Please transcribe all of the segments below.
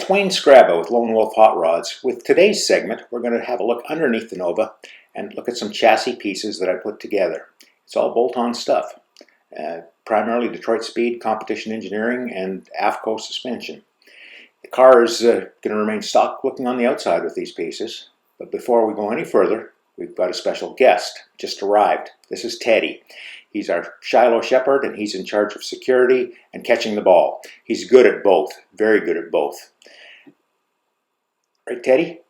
it's Wayne Scraba with Lone Wolf Hot Rods. With today's segment, we're going to have a look underneath the Nova and look at some chassis pieces that I put together. It's all bolt-on stuff, primarily Detroit Speed, Competition Engineering, and AFCO suspension. The car is going to remain stock looking on the outside with these pieces, but before we go any further, we've got a special guest just arrived. This is Teddy. He's our Shiloh Shepherd, and he's in charge of security and catching the ball. He's good at both, very good at both. Right, Teddy?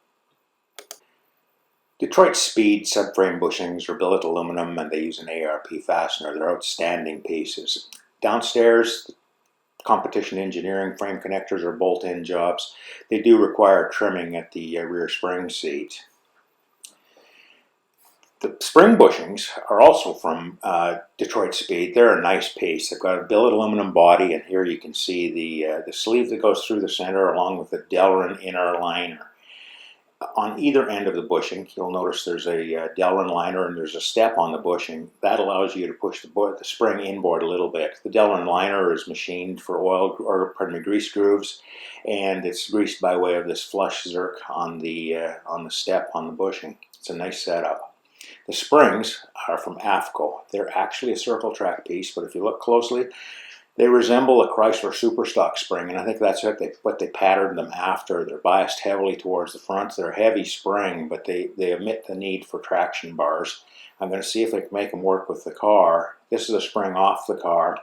Detroit Speed subframe bushings are billet aluminum, and they use an ARP fastener. They're outstanding pieces. Downstairs, Competition Engineering frame connectors are bolt-in jobs. They do require trimming at the rear spring seat. The spring bushings are also from Detroit Speed. They're a nice piece. They've got a billet aluminum body, and here you can see the sleeve that goes through the center along with the Delrin inner liner. On either end of the bushing, you'll notice there's a Delrin liner and there's a step on the bushing. That allows you to push the spring inboard a little bit. The Delrin liner is machined for grease grooves, and it's greased by way of this flush zerk on the step on the bushing. It's a nice setup. The springs are from AFCO. They're actually a circle track piece, but if you look closely, they resemble a Chrysler Superstock spring, and I think that's what they patterned them after. They're biased heavily towards the front. They're a heavy spring, but they omit the need for traction bars. I'm going to see if I can make them work with the car. This is a spring off the car,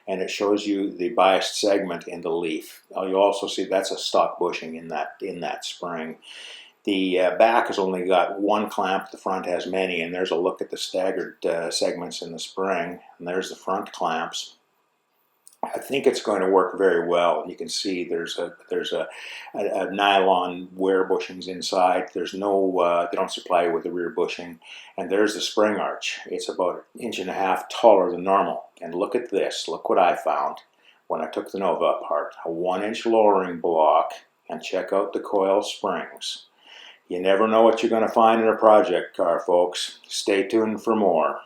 and it shows you the biased segment in the leaf. You'll also see that's a stock bushing in that spring. The back has only got one clamp, the front has many, and there's a look at the staggered segments in the spring, and there's the front clamps. I think it's going to work very well. You can see there's a nylon wear bushings inside. There's no, they don't supply you with the rear bushing, and there's the spring arch. It's about 1.5 inches taller than normal. And look at this, look what I found when I took the Nova apart. A 1-inch lowering block, and check out the coil springs. You never know what you're going to find in a project car, folks. Stay tuned for more.